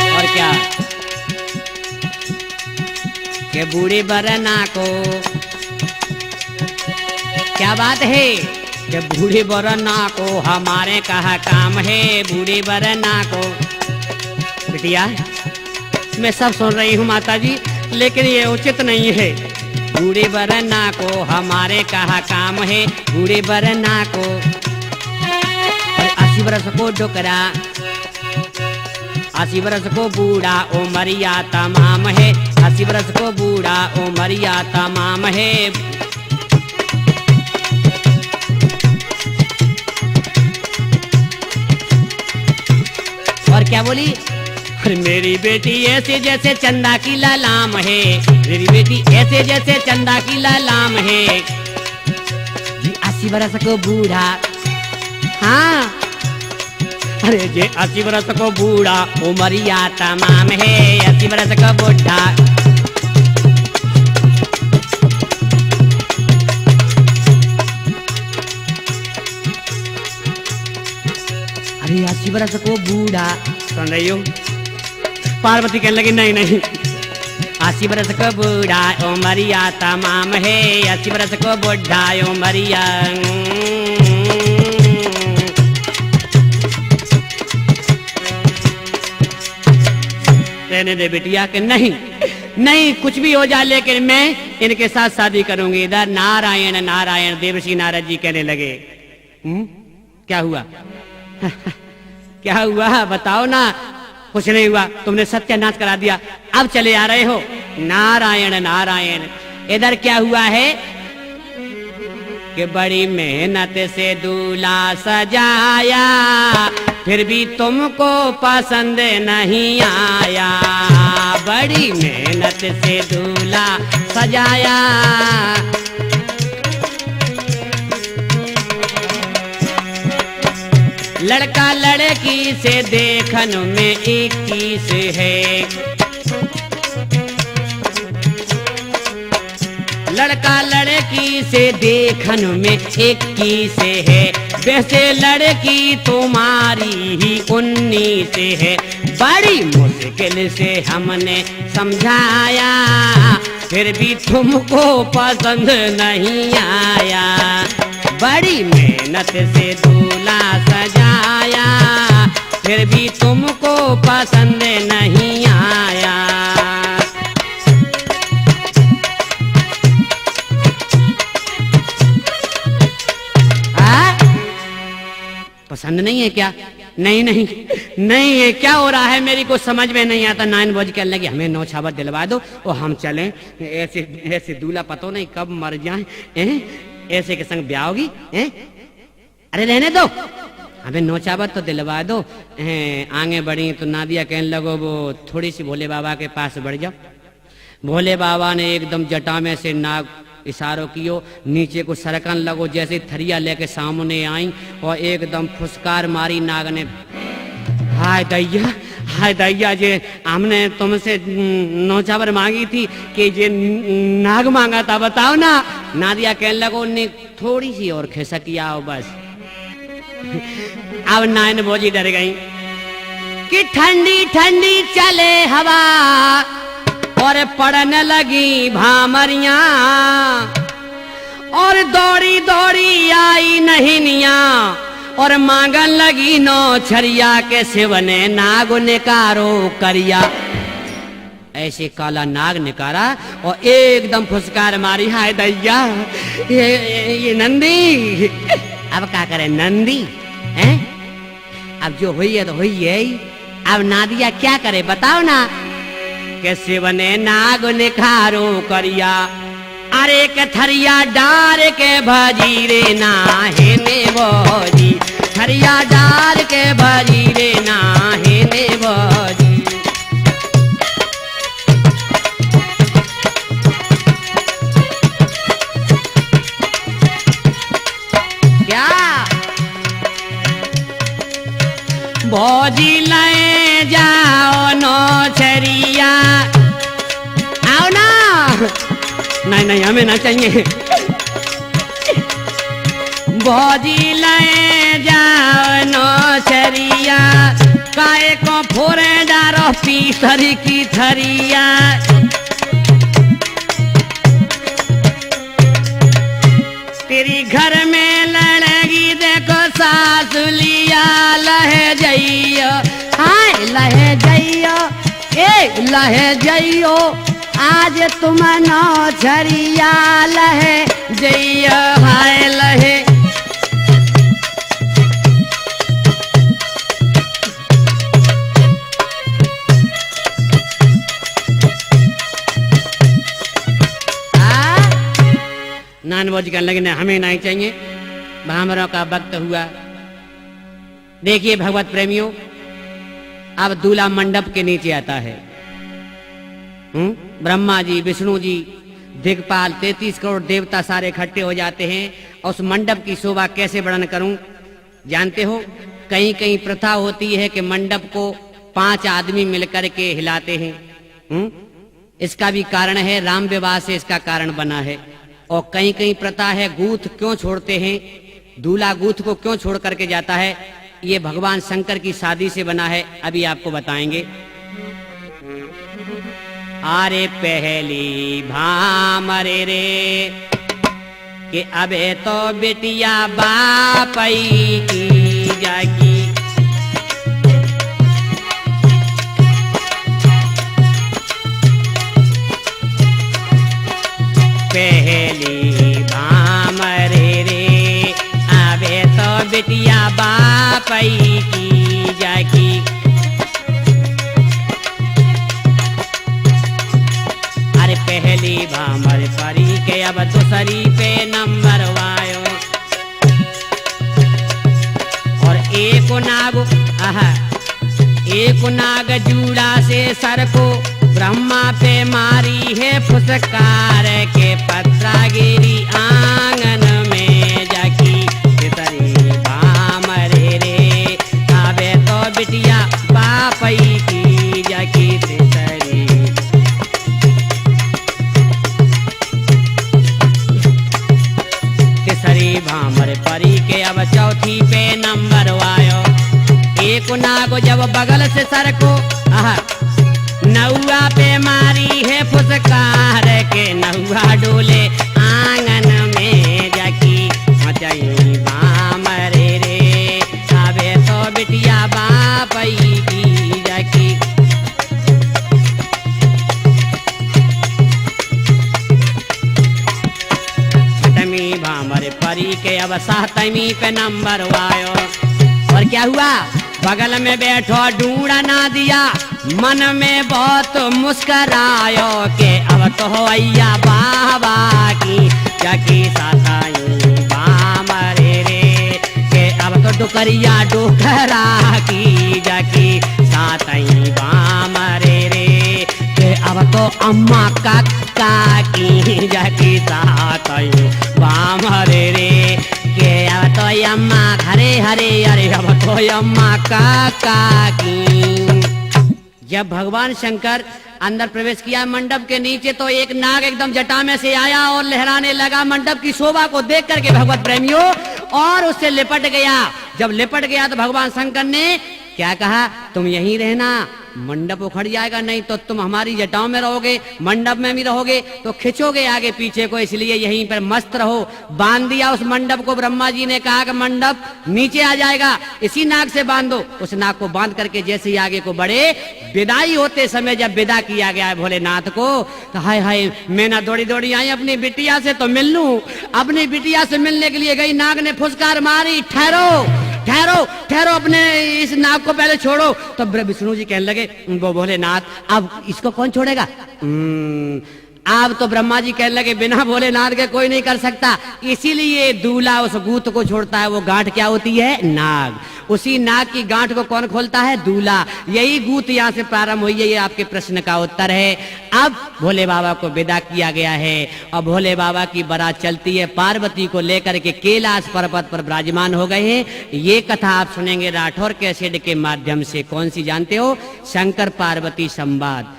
और क्या के बूढ़ी बरना को, क्या बात है कि बूढ़ी बरना को हमारे कहा काम है। बूढ़ी बरना को बिटिया मैं सब सुन रही हूँ माता जी, लेकिन ये उचित नहीं है। बूढ़ी बरना को हमारे कहा काम है। बूढ़ी बरना को 80 बरस को डुकरा, 80 बरस को बूढ़ा उमरिया तमाम है। 80 बरस को बूढ़ा उमरिया तमाम है। और क्या बोली, अरे मेरी बेटी ऐसे जैसे चंदा की लालाम है, मेरी बेटी ऐसे जैसे चंदा की लालाम है। 80 बरस को बूढ़ा, हाँ अरे जे 80 बरस को बूढ़ा उमरिया तमाम है। 80 बरस को बूढ़ा, अरे 80 बरस को बूढ़ा, सुन रही हो? पार्वती कहने लगी नहीं नहीं, 80 बरस को बूढ़ा उमरिया तमाम है। 80 बरस को बूढ़ा उमरिया। रहने दे बिटिया के नहीं नहीं कुछ भी हो जाए, लेकिन मैं इनके साथ शादी करूंगी। इधर नारायण नारायण देवर्षि नारद जी कहने लगे क्या हुआ क्या हुआ बताओ ना। कुछ नहीं हुआ, तुमने सत्यानाश करा दिया, अब चले आ रहे हो। नारायण नारायण। इधर क्या हुआ है कि बड़ी मेहनत से दूल्हा सजाया, फिर भी तुमको पसंद नहीं आया। बड़ी मेहनत से दूल्हा सजाया, लड़का लड़की से देखन में 21 है। लड़का लड़की से देखन में 21 है, वैसे लड़की तुम्हारी ही 19 है। बड़ी मुश्किल से हमने समझाया, फिर भी तुमको पसंद नहीं आया। बड़ी मेहनत से दूल्हा सजाया, फिर भी तुमको पसंद नहीं आया। पसंद नहीं है क्या? नहीं नहीं नहीं, ये क्या हो रहा है मेरी को समझ में नहीं आता। 9 बज कहने लगे हमें नौछावर दिलवा दो और हम चलें। ऐसे ऐसे दूल्हा पतो नहीं कब मर जाए, ऐसे के संग ब्याह होगी। अरे रहने दो, हमें नौछावर तो दिलवा दो। आगे बढ़ी तो नादिया कहने लगो वो थोड़ी सी भोले बाबा के पास बढ़ जाओ। भोले बाबा ने एकदम जटा में से नाग इशारों कियो, नीचे को सरकन लगो। जैसे थरिया लेके सामने आई और एकदम फुसकार मारी नाग ने। हाय दैया जे हमने तुमसे नौछावर मांगी थी कि जे नाग मांगा था, बताओ ना। नादिया कहने लगो ने थोड़ी सी और खिसकी आओ बस। अब 9 भोजी डर गई कि ठंडी ठंडी चले हवा और पड़ने लगी भामरिया, और दौड़ी दौड़ी आई नहिनिया और मांगन लगी नौ छरिया के शिव ने नाग निकारो करिया। ऐसे काला नाग निकाला और एकदम फुसकार मारी, हाय दैया ये नंदी। अब क्या करे नंदी हैं? अब जो हुई है तो हुई है, अब नादिया क्या करे बताओ ना। के शिव ने नाग निखारो करिया, अरे के थरिया डार के भजी रे नाहे ने भजी, थरिया डार के भजी रे नाहे ने भजी। क्या भौजी ले जाओ नो छरिया, आओ ना। नहीं नहीं हमें ना चाहिए। भौजी ले जाओ नो छरिया, काहे को फोरे डारो पीसरी की थरिया। तेरी घर में लड़ेगी देखो सासुलिया, लहे जइयो हाय लहे जइयो, ए लहे जइयो आज तुम नौ झरिया, लहे जइयो हाय लहे। नानबोझ करने लगे हमें नहीं चाहिए, भामरों का वक्त हुआ। देखिए भगवत प्रेमियों, अब दूल्हा मंडप के नीचे आता है। ब्रह्मा जी, विष्णु जी, दिक्पाल 33 करोड़ देवता सारे इकट्ठे हो जाते हैं। और उस मंडप की शोभा कैसे वर्णन करूं, जानते हो कहीं कहीं प्रथा होती है कि मंडप को 5 आदमी मिलकर के हिलाते हैं। इसका भी कारण है, राम विवाह से इसका कारण बना है। और कहीं कहीं प्रथा है गूथ क्यों छोड़ते हैं, दूल्हा गूथ को क्यों छोड़ करके जाता है, ये भगवान शंकर की शादी से बना है, अभी आपको बताएंगे। अरे पहली भामरे रे कि अबे तो बेटिया बापई की जागी, पहली भामरे रे अबे तो बेटिया बापई की जागी। अरे पहली भामर परी के अब दूसरी पे नंबर वायो, और एक नाग जूड़ा से सर को ब्रह्मा पे मारी है फुसकार के, पत्रा गिरी आंगन में जाकी। तीसरी भामरे रे अबे तो बिटिया बापई की जाकी। तीसरी भामर परी के अब चौथी पे नंबर वायो। एक नाग जब बगल से सर को नौआ पे मारी है फुसकार के, नौआ डोले आंगन में जाकी। मचाई भामरे रे अबे तो बिटिया बापई की जाकी। छठवीं भामर परी के अब सातवीं पे नंबर वायो। और क्या हुआ, बगल में बैठो ढूंढा ना दिया, मन में बहुत मुस्करायो के अब तो अय्या बाबा की जाकी। साथाई भामरे रे के अब तो डुकरिया डोकरा की जाकी। साथाई भामरे रे के अब तो अम्मा काका की जाकी। साथाई भामरे रे के अब तो अम्मा हरे हरे, अरे अब तो अम्मा काका की। जब भगवान शंकर अंदर प्रवेश किया मंडप के नीचे, तो एक नाग एकदम जटा में से आया और लहराने लगा मंडप की शोभा को देख करके भगवत प्रेमियों, और उससे लिपट गया। जब लिपट गया तो भगवान शंकर ने क्या कहा, तुम यहीं रहना, मंडप उखड़ जाएगा, नहीं तो तुम हमारी जटाओं में रहोगे, मंडप में भी रहोगे तो खिंचोगे आगे पीछे को, इसलिए यहीं पर मस्त रहो। बांध दिया उस मंडप को। ब्रह्मा जी ने कहा कि मंडप नीचे आ जाएगा, इसी नाग से बांधो। उस नाग को बांध करके जैसे ही आगे को बढ़े, विदाई होते समय जब विदा किया गया है भोलेनाथ को, तो हाय हाय मैं ना दौड़ी दौड़ी आई अपनी बिटिया से तो मिल लूं। अपनी बिटिया से मिलने के लिए गई, नाग ने फुसकार मारी, ठहरो ठहरो ठहरो, अपने इस नाग को पहले छोड़ो। तो विष्णु जी कहने लगे, वो भोलेनाथ अब इसको कौन छोड़ेगा? अब तो ब्रह्मा जी कहने लगे, बिना भोलेनाथ के कोई नहीं कर सकता, इसीलिए दूल्हा उस गूंथ को छोड़ता है। वो गांठ क्या होती है? नाग। उसी नाग की गांठ को कौन खोलता है? दूल्हा। यही गूंथ यहाँ से प्रारंभ हुई है। ये आपके प्रश्न का उत्तर है। अब भोले बाबा को विदा किया गया है और भोले बाबा की बारात चलती है, पार्वती को लेकर के कैलाश पर्वत पर विराजमान हो गए हैं। ये कथा आप सुनेंगे राठौर कैसेट के माध्यम से। कौन सी जानते हो? शंकर पार्वती संवाद।